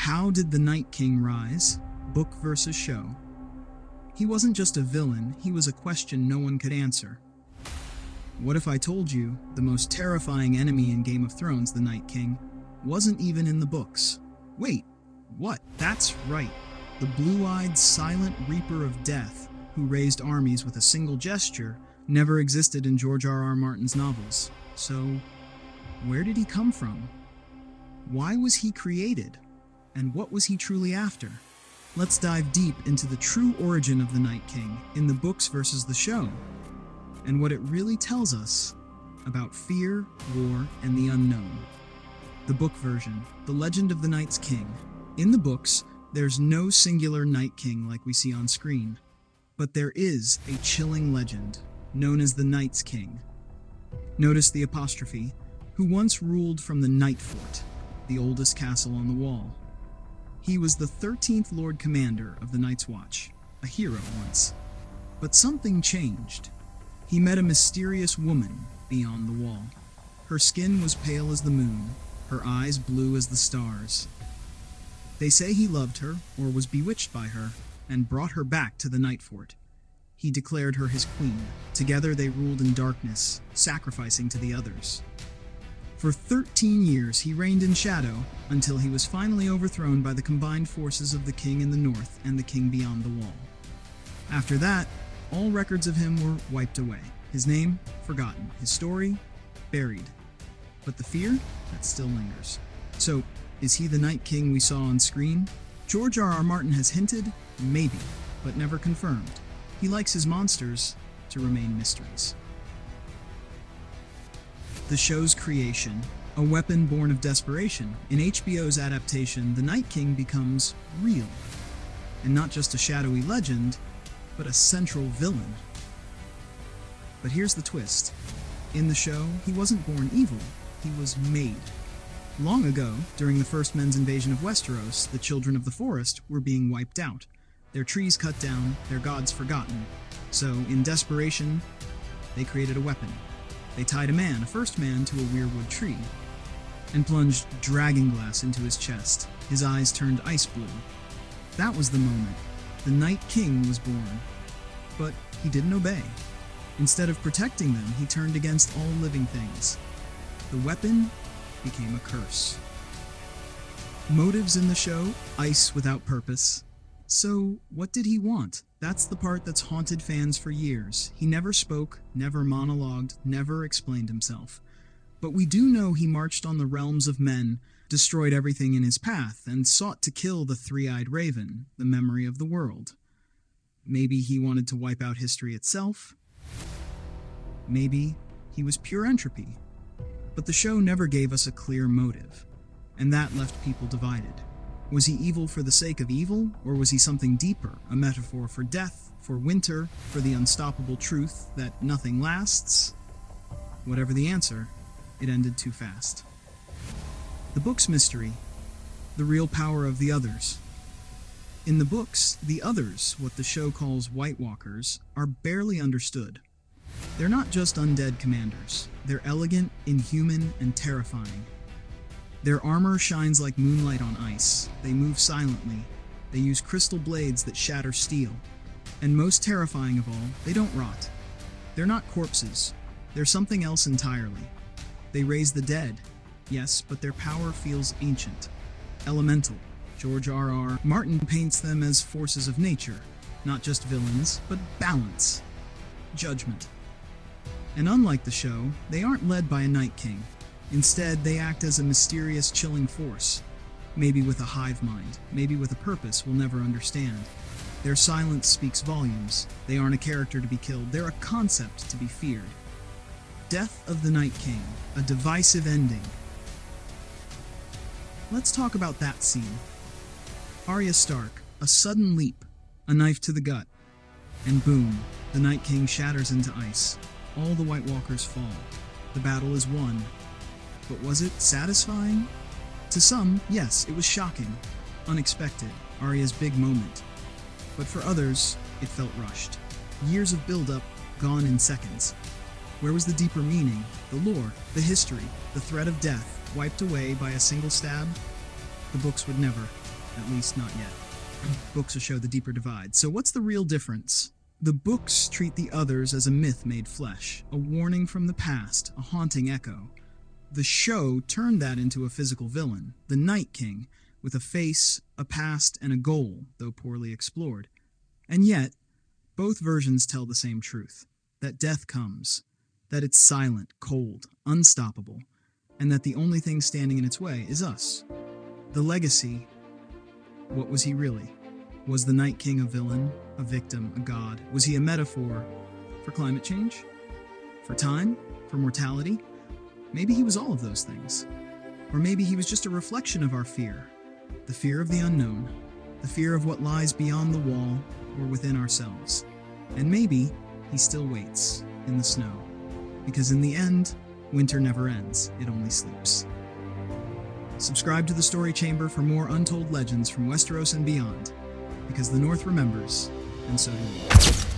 How did the Night King rise? Book versus show. He wasn't just a villain, he was a question no one could answer. What if I told you the most terrifying enemy in Game of Thrones, the Night King, wasn't even in the books? Wait, what? That's right. The blue-eyed, silent reaper of death, who raised armies with a single gesture, never existed in George R.R. Martin's novels. So, where did he come from? Why was he created? And what was he truly after? Let's dive deep into the true origin of the Night King in the books versus the show, and what it really tells us about fear, war, and the unknown. The book version, The Legend of the Night's King. In the books, there's no singular Night King like we see on screen, but there is a chilling legend known as the Night's King. Notice the apostrophe, who once ruled from the Night Fort, the oldest castle on the wall. He was the 13th Lord Commander of the Night's Watch, a hero once. But something changed. He met a mysterious woman beyond the wall. Her skin was pale as the moon, her eyes blue as the stars. They say he loved her, or was bewitched by her, and brought her back to the Night Fort. He declared her his queen. Together they ruled in darkness, sacrificing to the others. For 13 years he reigned in shadow, until he was finally overthrown by the combined forces of the king in the north and the king beyond the wall. After that, all records of him were wiped away. His name, forgotten. His story, buried. But the fear, that still lingers. So, is he the Night King we saw on screen? George R.R. Martin has hinted, maybe, but never confirmed. He likes his monsters to remain mysteries. The show's creation, a weapon born of desperation. In HBO's adaptation, the Night King becomes real. And not just a shadowy legend, but a central villain. But here's the twist. In the show, he wasn't born evil, he was made. Long ago, during the first men's invasion of Westeros, the children of the forest were being wiped out. Their trees cut down, their gods forgotten. So, in desperation, they created a weapon. They tied a man, a first man, to a weirwood tree, and plunged dragonglass into his chest. His eyes turned ice blue. That was the moment. The Night King was born. But he didn't obey. Instead of protecting them, he turned against all living things. The weapon became a curse. Motives in the show, ice without purpose. So, what did he want? That's the part that's haunted fans for years. He never spoke, never monologued, never explained himself. But we do know he marched on the realms of men, destroyed everything in his path, and sought to kill the three-eyed raven, the memory of the world. Maybe he wanted to wipe out history itself. Maybe he was pure entropy. But the show never gave us a clear motive, and that left people divided. Was he evil for the sake of evil, or was he something deeper, a metaphor for death, for winter, for the unstoppable truth that nothing lasts? Whatever the answer, it ended too fast. The book's mystery, the real power of the others. In the books, the others, what the show calls White Walkers, are barely understood. They're not just undead commanders. They're elegant, inhuman, and terrifying. Their armor shines like moonlight on ice. They move silently. They use crystal blades that shatter steel. And most terrifying of all, they don't rot. They're not corpses. They're something else entirely. They raise the dead, yes, but their power feels ancient, elemental. George R.R. Martin paints them as forces of nature, not just villains, but balance, judgment. And unlike the show, they aren't led by a Night King. Instead, they act as a mysterious, chilling force, maybe with a hive mind, maybe with a purpose we'll never understand. Their silence speaks volumes. They aren't a character to be killed, they're a concept to be feared. Death of the Night King, a divisive ending. Let's talk about that scene. Arya Stark, a sudden leap, a knife to the gut, and boom, the Night King shatters into ice. All the White Walkers fall. The battle is won. But was it satisfying? To some, yes, it was shocking, unexpected, Arya's big moment. But for others, it felt rushed. Years of build-up, gone in seconds. Where was the deeper meaning, the lore, the history, the threat of death, wiped away by a single stab? The books would never. At least not yet. Books will show the deeper divide. So what's the real difference? The books treat the others as a myth made flesh, a warning from the past, a haunting echo. The show turned that into a physical villain, the Night King, with a face, a past, and a goal, though poorly explored. And yet, both versions tell the same truth, that death comes, that it's silent, cold, unstoppable, and that the only thing standing in its way is us. The legacy, what was he really? Was the Night King a villain, a victim, a god? Was he a metaphor for climate change? For time? For mortality? Maybe he was all of those things. Or maybe he was just a reflection of our fear. The fear of the unknown. The fear of what lies beyond the wall or within ourselves. And maybe he still waits in the snow. Because in the end, winter never ends, it only sleeps. Subscribe to the Story Chamber for more untold legends from Westeros and beyond. Because the North remembers, and so do we.